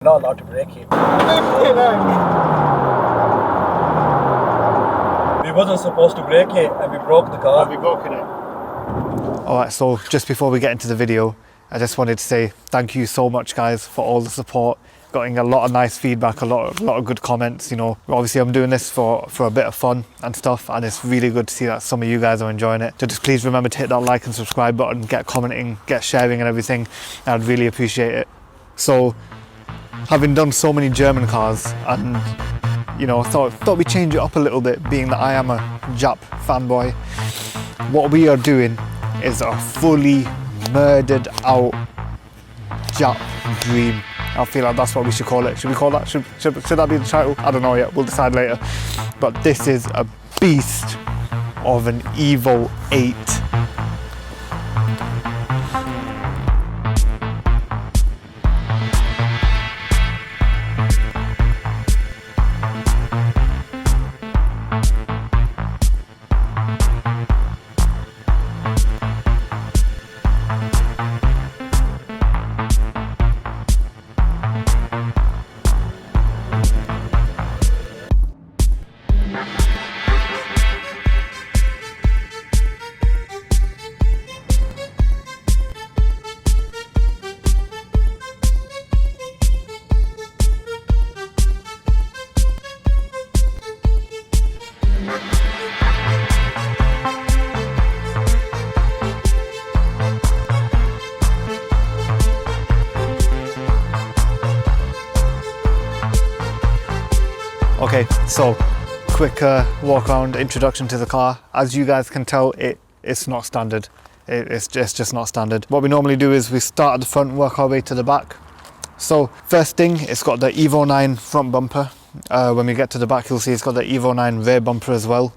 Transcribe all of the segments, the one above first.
Not allowed to break it. We wasn't supposed to break it and we broke the car. We broken it. Alright, so just before we get into the video, I just wanted to say thank you so much guys for all the support. Getting a lot of nice feedback, a lot of good comments, you know. Obviously I'm doing this for a bit of fun and stuff, and it's really good to see that some of you guys are enjoying it. So just please remember to hit that like and subscribe button, get commenting, get sharing and everything. I'd really appreciate it. So, having done so many German cars, and you know, thought we'd change it up a little bit, being that I am a JAP fanboy. What we are doing is a fully murdered out JAP dream. I feel like that's what we should call it. Should we call that? Should that be the title? I don't know yet, we'll decide later. But this is a beast of an Evo 8. Okay, so quick walk around introduction to the car. As you guys can tell, it's not standard. It's just not standard. What we normally do is we start at the front and work our way to the back. So first thing, it's got the Evo 9 front bumper. When we get to the back, you'll see it's got the Evo 9 rear bumper as well.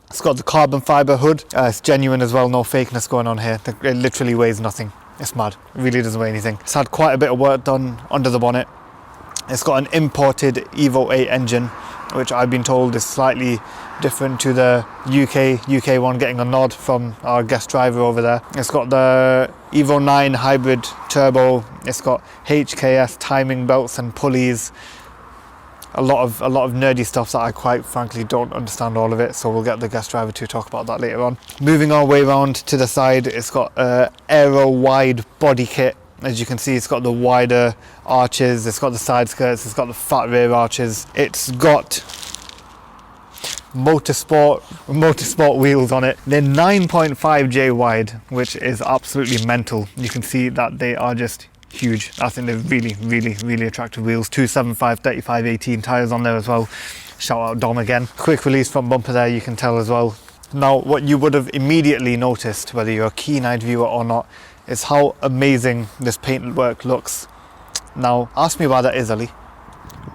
It's got the carbon fiber hood. It's genuine as well, no fakeness going on here. It literally weighs nothing. It's mad. It really doesn't weigh anything. It's had quite a bit of work done under the bonnet. It's got an imported Evo 8 engine, which I've been told is slightly different to the UK one, getting a nod from our guest driver over there. It's got the Evo 9 hybrid turbo. It's got HKS timing belts and pulleys. A lot of nerdy stuff that I quite frankly don't understand all of it, so we'll get the guest driver to talk about that later on. Moving our way around to the side, it's got a aero wide body kit. As you can see, it's got the wider arches, it's got the side skirts, it's got the fat rear arches. It's got motorsport wheels on it. They're 9.5J wide, which is absolutely mental. You can see that they are just huge. I think they're really attractive wheels. 275 35/18 tires on there as well. Shout out Dom again. Quick release front bumper there, you can tell as well. Now, what you would have immediately noticed, whether you're a keen-eyed viewer or not, is how amazing this paint work looks. Now, ask me why that is, Ali.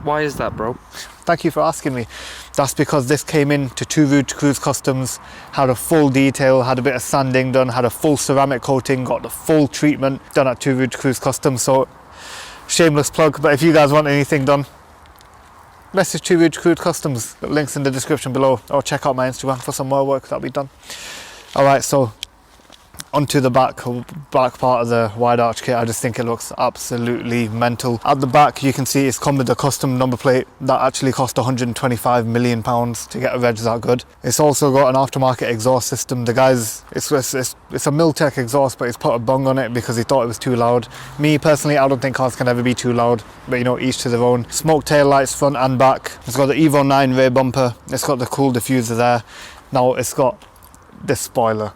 Why is that, bro? Thank you for asking me. That's because this came in to Two Root Cruise Customs, had a full detail, had a bit of sanding done, had a full ceramic coating, got the full treatment done at Two Root Cruise Customs. So, shameless plug, but if you guys want anything done, message Two Root Cruise Customs. Got links in the description below, or check out my Instagram for some more work that'll be done. Alright, so onto the back part of the wide arch kit. I just think it looks absolutely mental. At the back, you can see it's come with a custom number plate that actually cost £125 million to get a reg that good. It's also got an aftermarket exhaust system. The guys, it's a Miltech exhaust, but he's put a bung on it because he thought it was too loud. Me personally, I don't think cars can ever be too loud, but you know, each to their own. Smoke tail lights front and back. It's got the Evo 9 rear bumper. It's got the cool diffuser there. Now it's got this spoiler.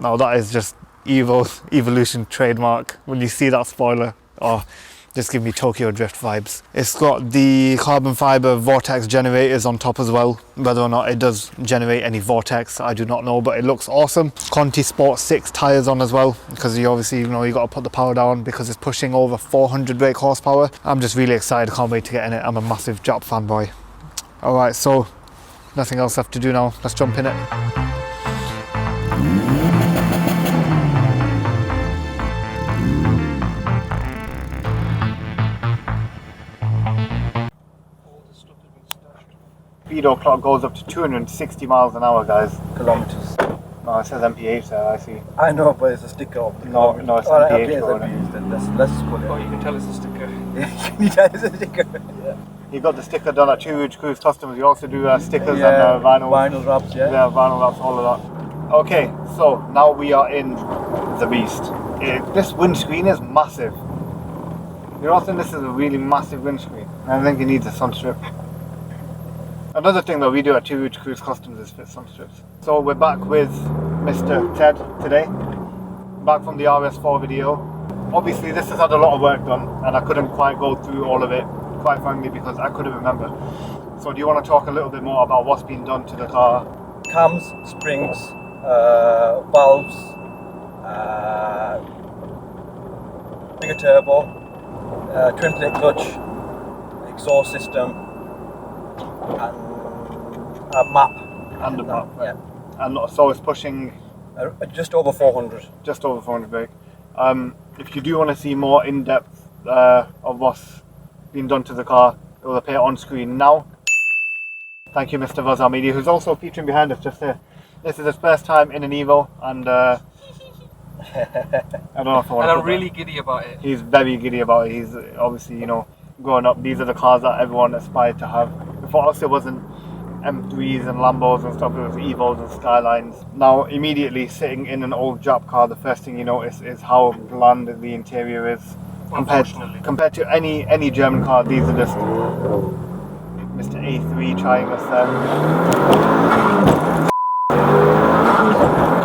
Now that is just Evo's Evolution trademark. When you see that spoiler, oh, just give me Tokyo Drift vibes. It's got the carbon fiber vortex generators on top as well. Whether or not it does generate any vortex, I do not know, but it looks awesome. Conti Sport 6 tires on as well, because you obviously, you know, you got to put the power down because it's pushing over 400 brake horsepower. I'm just really excited, can't wait to get in it. I'm a massive JAP fanboy. Alright, so nothing else left to do now. Let's jump in it. Speedo clock goes up to 260 miles an hour, guys. Kilometers. No, it says MPH there, I see. I know, but it's a sticker of the No, it's Alright, MPH. okay, it's MPH, then let's put it. Oh, you can tell it's a sticker. You tell us a sticker. Yeah. You got the sticker done at Two Rouge Cruise Customs. You also do stickers Yeah, and vinyl. Vinyl wraps, yeah. Yeah, vinyl wraps, all of that. Okay, so now we are in the beast. This windscreen is massive. You know, this is a really massive windscreen. I think it needs a sun strip. Another thing that we do at Two Rouge Cruise Customs is fit sun strips. So we're back with Mr. Ted today. Back from the RS4 video. Obviously this has had a lot of work done and I couldn't quite go through all of it, quite frankly, because I couldn't remember. So do you want to talk a little bit more about what's been done to the car? Cams, springs, valves, bigger turbo, twin plate clutch, exhaust system, and a map. And the map. Yeah. And so it's pushing Just over 400. just over 400 brake. If you do want to see more in-depth of what's been done to the car, it will appear on screen now. Thank you, Mr. RAZAR Media, who's also featuring behind us just here. This is his first time in an Evo, and I don't know if I want And to I'm really giddy about it. He's very giddy about it. He's obviously, you know, growing up, these are the cars that everyone aspired to have. Before us, it wasn't M3s and Lambos and stuff, it was Evos and Skylines. Now, immediately sitting in an old JAP car, the first thing you notice is how bland the interior is. Compared to any German car, these are just Mr. A3 trying us there.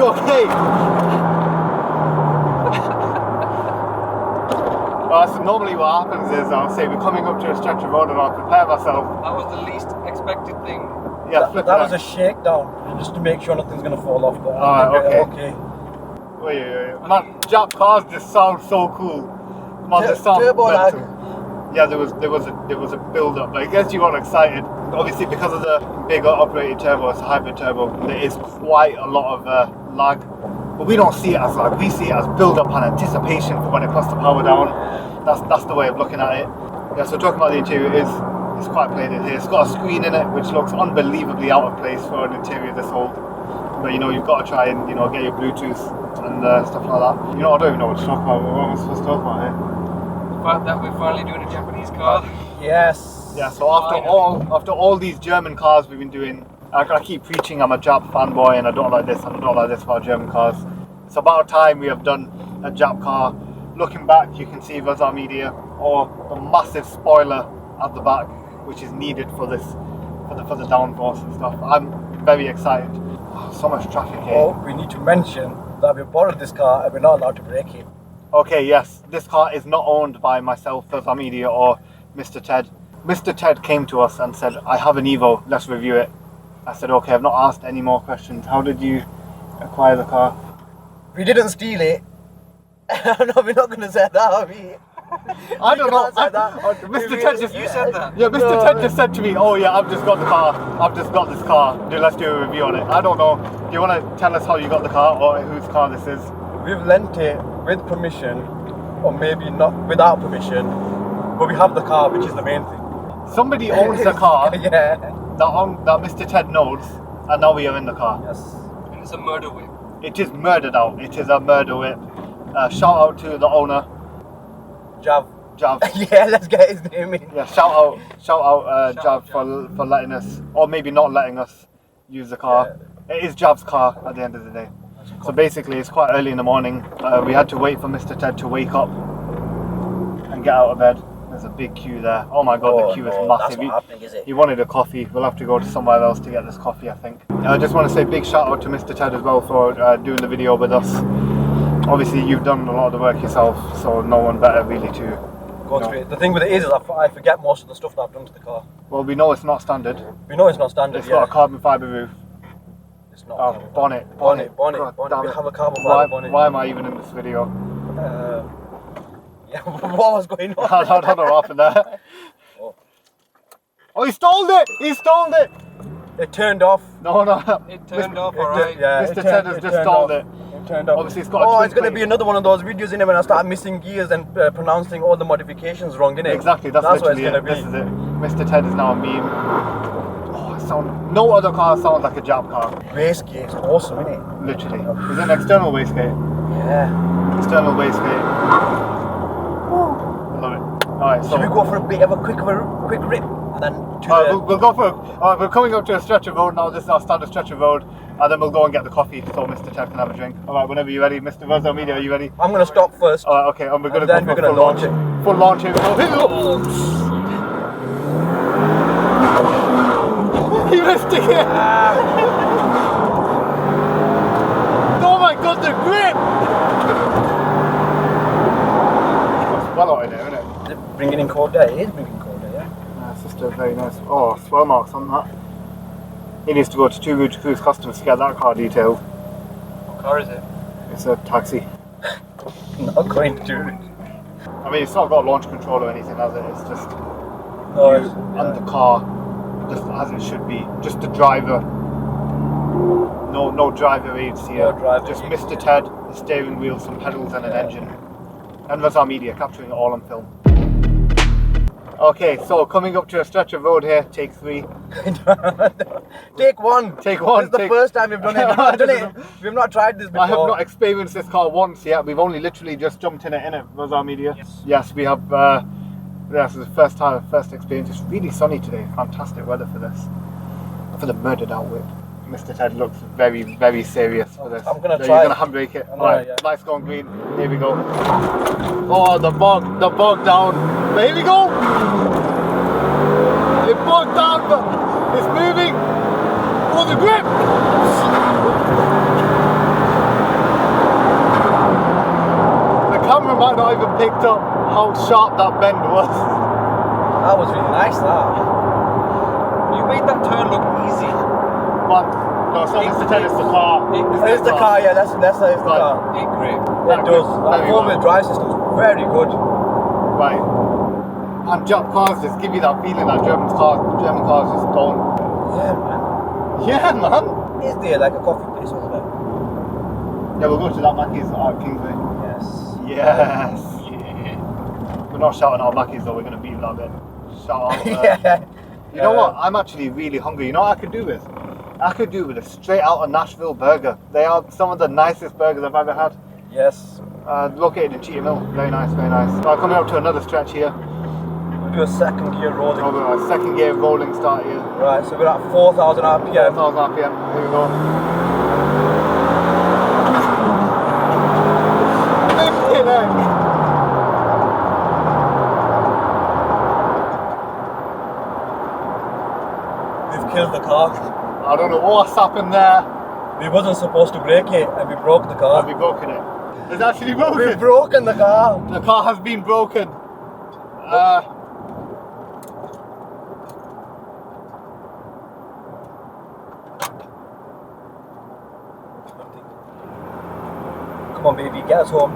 Okay! Well, so normally what happens is I'll say we're coming up to a stretch of road and I'll prepare myself. That was the least expected thing. Yeah, That was a shakedown, just to make sure nothing's going to fall off. But Alright, okay. Wait. Man, JAP cars just sound so cool. Man, they sound Turbo lag. mental. Yeah, there was a build up. Like, as you got excited, obviously because of the bigger operated turbo, it's a hybrid turbo. There is quite a lot of lag, but we don't see it as lag. We see it as build up and anticipation for when it puts the power down. That's the way of looking at it. Yeah. So talking about the interior, it's quite plated here. It's got a screen in it which looks unbelievably out of place for an interior this old. But you know, you've got to try and get your Bluetooth and stuff like that. You know, I don't even know what to talk about. What am I supposed to talk about here? The fact that we're finally doing a Japanese car. Yes. Yeah, so after all these German cars we've been doing, I keep preaching I'm a JAP fanboy and I don't like this and I don't like this about German cars. It's about time we have done a JAP car. Looking back, you can see RAZAR Media or the massive spoiler at the back, which is needed for this, for the downforce and stuff. I'm very excited. Oh, so much traffic here. Oh, we need to mention that we borrowed this car and we're not allowed to break it. Okay, yes, this car is not owned by myself, RAZAR Media, or Mr. Ted. Mr. Ted came to us and said, I have an Evo, let's review it. I said, okay, I've not asked any more questions. How did you acquire the car? We didn't steal it. No, we're not going to say that, are we? I don't know. Mr. Ted just... You said that. Yeah, Mr. Ted just said to me, oh yeah, I've just got the car. I've just got this car. Let's do a review on it. I don't know. Do you want to tell us how you got the car or whose car this is? We've lent it with permission, or maybe not without permission, but we have the car, which is the main thing. Somebody owns the car Yeah. that Mr. Ted knows, and now we are in the car. Yes. And it's a murder whip. It is murdered out. It is a murder whip. Shout out to the owner, Jav. Jav. Yeah, let's get his name in. Yeah, shout out Shout Jav out, for letting us, or maybe not letting us use the car. It is Jav's car at the end of the day. So basically, it's quite early in the morning. We had to wait for Mr. Ted to wake up and get out of bed. There's a big queue there. Oh my god, the queue is massive. That's not happening, is it? He wanted a coffee. We'll have to go to somewhere else to get this coffee, I think. I just want to say big shout out to Mr. Ted as well for doing the video with us. Obviously, you've done a lot of the work yourself, so no one better really to Go through it. The thing with it is I forget most of the stuff that I've done to the car. Well, we know it's not standard. We know it's not standard. It's got a carbon fiber roof. It's not. Oh, bonnet. Bonnet. God damn We it. have a carbon fiber bonnet. Why am I even in this video? Yeah, what was going on? I don't know what happened there. Oh, he stole it! He stole it! It turned off. No. It turned off, alright. Yeah, Mr. Ted has just stole it. It turned off. Obviously, it's got a Oh, twin it's going to plate. be another one of those videos in it when I start missing gears and pronouncing all the modifications wrong, innit? Exactly, that's what it's literally going to it. be. This is it. Mr. Ted is now a meme. Oh, no other car sounds like a JAP car. Wastegate is awesome, innit? Literally. Is it an external wastegate? Yeah. External wastegate. I love it. Right, so Should we go for a bit of a quick rip and then we'll go for. We're coming up to a stretch of road now. This is our standard stretch of road, and then we'll go and get the coffee so Mr. Ted can have a drink. All right, whenever you're ready, Mr. RAZAR Media, are you ready? I'm gonna stop first. All right, okay, and we're gonna then go we're for gonna full launch it. Full launch. Here we go. Here we go. He missed it again. Oh my God, the grip! It's well out in there, isn't it? Is it bringing in cold air? It is bringing cold air, yeah. It's just a very nice. Oh, swell marks on that. He needs to go to Two Route Cruise Customs to get that car detailed. What car is it? It's a taxi. Not going to. I mean, it's not got launch control or anything, has it? It's just No, you and the car, just as it should be. Just the driver. No driver aids here. No driver just aids. Mr. Ted, the steering wheel, some pedals, and an engine. And RAZAR Media capturing it all on film. Okay, so coming up to a stretch of road here, take 3. Take one. Take one. This is the first time we've done it. We've not done it. We've not tried this before. I have not experienced this car once yet. We've only literally just jumped in it, RAZAR Media. Yes, we have. This is the first experience. It's really sunny today. Fantastic weather for this. For the murdered outwit. Mr. Ted looks very, very serious for this. I'm gonna so try. You're gonna handbrake it. Alright, yeah. lights gone green. Here we go. Oh, the bog down. But here we go. It bogged down, but it's moving. Oh, the grip. The camera might not even picked up how sharp that bend was. That was really nice, that. You made that turn look easy. But no, it's not Mr. Ted, it's the car. It's the car, yeah, that's the car. It grip. It does. That four-wheel drive system is very good. Right. And JAP cars just give you that feeling that German cars just don't. Yeah, man. Yeah, man. Is there like a coffee place over there? Yeah, we'll go to that Mackey's at Kingsway. Yes. Yeah. We're not shouting out Mackey's though, we're going to beat that bit. Shout out. Yeah. You know what? I'm actually really hungry. You know what I could do with? I could do with a straight out of Nashville burger. They are some of the nicest burgers I've ever had. Yes. Located in Cheetah Mill. Very nice, very nice. Right, coming up to another stretch here. We'll do a second gear rolling. Over a second gear rolling start here. Right, so we're at 4,000 RPM. 4,000 RPM. Here we go. 59. We've killed the car. I don't know what's happened there. We wasn't supposed to break it and we broke the car. Have we broken it? It's actually broken. We've broken the car. The car has been broken. Come on, baby, get us home.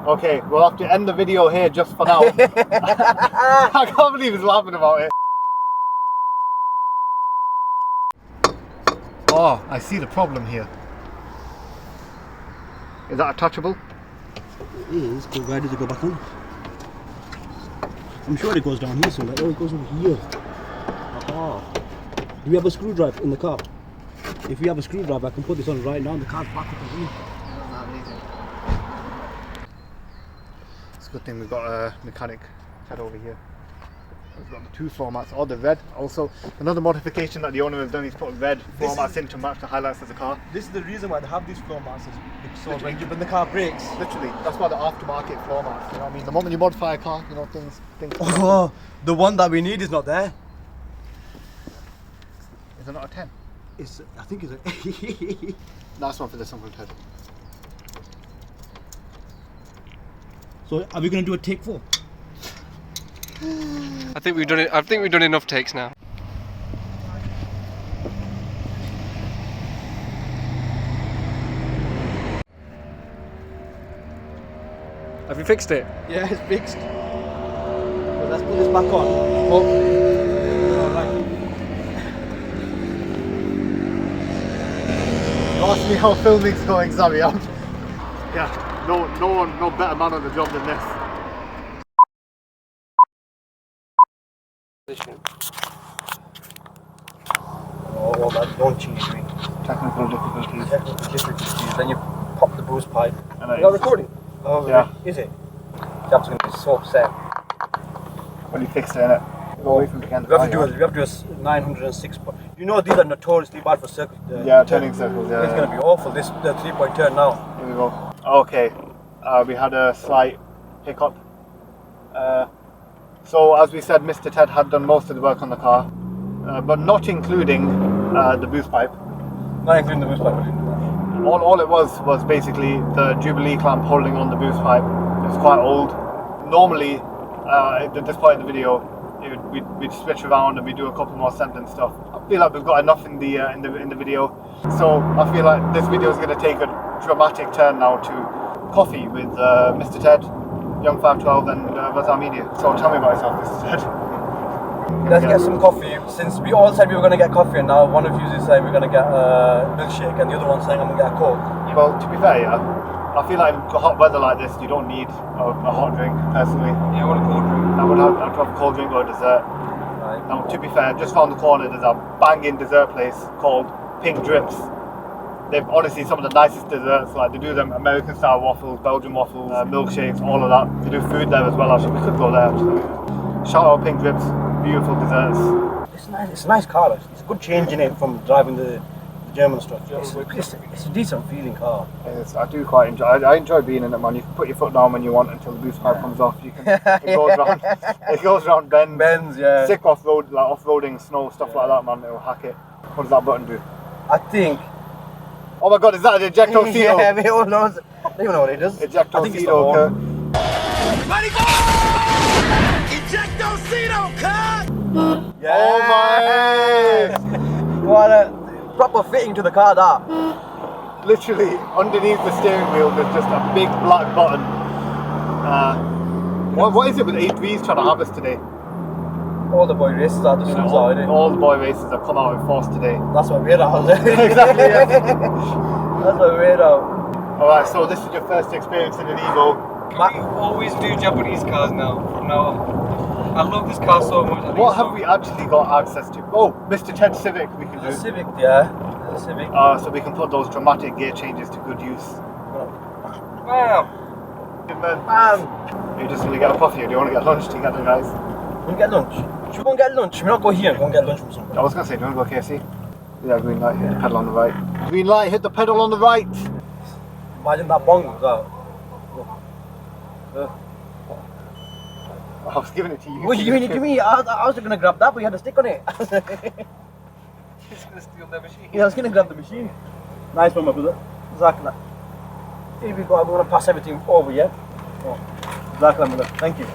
Okay, we'll have to end the video here just for now. I can't believe he's laughing about it. Oh, I see the problem here. Is that attachable? It is, but where does it go back on? I'm sure it goes down here somewhere. Oh, it goes over here. Aha. Do we have a screwdriver in the car? If we have a screwdriver, I can put this on right now and the car's back up again. It's a good thing we've got a mechanic head over here. We've got the 2 floor mats, or the red. Also, another modification that the owner has done is put red floor mats in to match the highlights of the car. This is the reason why they have these floor mats. So when the car breaks. Literally, that's why the aftermarket floor mats. You know what I mean? The moment you modify a car, you know things. Oh, the one that we need is not there. Is it not a 10? It's, I think it's a... Last one for this one from Ted. So, are we going to do a take 4? I think we've done it. I think we've done enough takes now. Have you fixed it? Yeah, it's fixed. Well, let's put this back on. Oh. You asked me how filming's going, Zaryab. Yeah, no better man on the job than this. Oh, that launching is doing Technical difficulties. Technical difficulties. Then you pop the boost pipe. And Is that recording? Oh, Yeah. Is it? Jap's going to be so upset. When you fixed it, innit? Go away from the end. We have to do a 906. You know these are notoriously bad for circuit. Yeah, turning circles. Yeah. It's going to be awful. This the 3-point turn now. Here we go. Okay, we had a slight hiccup. So as we said, Mr. Ted had done most of the work on the car, but not including the boost pipe. Not including the boost pipe. All it was basically the Jubilee clamp holding on the boost pipe. It was quite old. Normally, at this point in the video, we'd switch around and we do a couple more scent and stuff. I feel like we've got enough in the video, so I feel like this video is going to take a dramatic turn now to coffee with Mr. Ted, Young 512 and RAZAR Media. So tell me about yourself, Mr. Ted. Let's get some coffee. Since we all said we were going to get coffee, and now one of you is saying we're going to get a milkshake, and the other one's saying I'm going to get a Coke. Well, to be fair, yeah, I feel like in hot weather like this, you don't need a hot drink, personally. Yeah, I want a cold drink. I'd have a cold drink or a dessert. Right. Now, to be fair, just round the corner, there's a banging dessert place called Pink Drips. They've honestly some of the nicest desserts. Like they do them American style waffles, Belgian waffles, milkshakes, all of that. They do food there as well. Actually, we could go there. Actually, shout out Pink Drips, beautiful desserts. It's nice. It's a nice car. Actually. It's a good change in it from driving the German stuff. It's a decent feeling car. Yes, I do quite enjoy. I enjoy being in it, man. You can put your foot down when you want until the boost pipe comes off. You can. It goes round bends. Bends, yeah. Sick off-road, like off-roading, snow, stuff like that, man. It'll hack it. What does that button do? I think. Oh my God, is that an ejectocito? Yeah, we all know. They don't know what it does. Ejectocito. I think it's the horn. Ready go! Ejectocito, cut! Yeah. Oh my! What a proper fitting to the car, that. Literally, underneath the steering wheel, there's just a big black button. What is it with HVs trying to have us today? All the boy races are just All the boy races have come out in force today. That's what we're at. Exactly, yeah. That's what we're at. Alright, so this is your first experience in an Evo. Can we always do Japanese cars now, from now on? I love this car so much. What have we actually got access to? Oh, Mr. Ted Civic we can do. The Civic, yeah. The Civic. So we can put those dramatic gear changes to good use. Wow. Bam. Are you just going to get a coffee or do you want to get lunch together, guys? We'll get lunch. Should we go and get lunch? Should we not go here and go and get lunch from somewhere? I was going to say, do you want to go KFC? Yeah, green light, hit the pedal on the right. Green light, hit the pedal on the right. Imagine that bong was out. I was giving it to you. What you giving it to me? I was going to grab that, but you had a stick on it. He's going to steal the machine. Yeah, I was going to grab the machine. Nice one, my brother. Exactly. Here we go. I'm going to pass everything over, yeah? Oh, exactly, my brother. Thank you.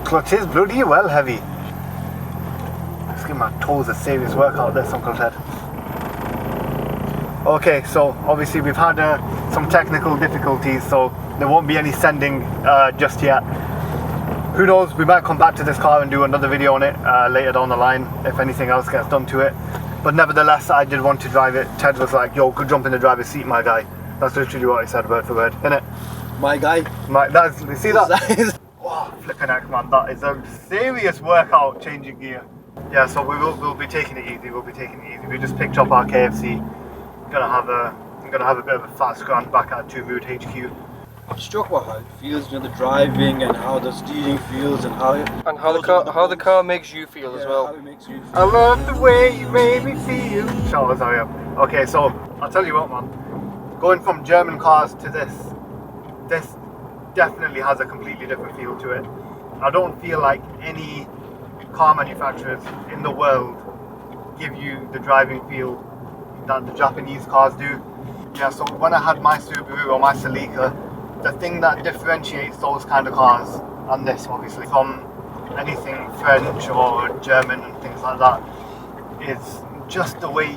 Clutch is bloody well heavy. Let's give my toes a serious workout this, Uncle Ted. Okay, so obviously we've had some technical difficulties, so there won't be any sending just yet. Who knows, we might come back to this car and do another video on it later down the line if anything else gets done to it. But nevertheless, I did want to drive it. Ted was like, yo, go jump in the driver's seat, my guy. That's literally what he said word for word, innit? My guy. You see that? Wow, flipping heck, man, that is a serious workout changing gear. Yeah, so we'll be taking it easy. We just picked up our KFC. I'm gonna have a bit of a fast scran back at 2 Mood HQ. I'm struck by how it feels, you know, the driving and how the steering feels and how it And how the car makes you feel as well. How it makes you feel. I love the way you made me feel. Shout out Zaryab. Okay, so I'll tell you what, man. Going from German cars to this definitely has a completely different feel to it. I don't feel like any car manufacturers in the world give you the driving feel that the Japanese cars do. Yeah, so when I had my Subaru or my Celica, the thing that differentiates those kind of cars, and this obviously, from anything French or German and things like that, is just the way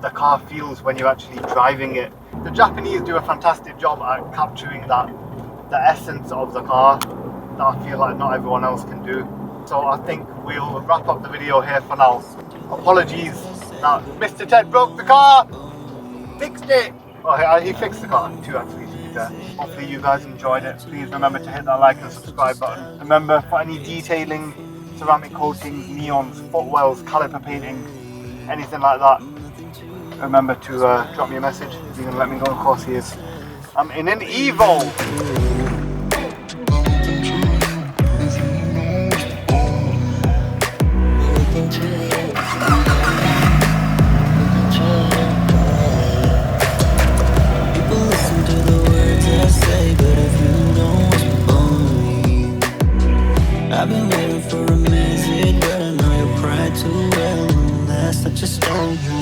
the car feels when you're actually driving it. The Japanese do a fantastic job at capturing the essence of the car that I feel like not everyone else can do. So I think we'll wrap up the video here for now. Apologies that Mr. Ted broke the car! Fixed it! Oh, he fixed the car too, actually, to be fair. Hopefully you guys enjoyed it. Please remember to hit that like and subscribe button. Remember, for any detailing ceramic coatings, neons, footwells, caliper painting, anything like that, remember to drop me a message. You can let me know. Of course, he is. I'm in an Evo. I've been waiting for a message, but I know your pride too well. That's such a stone.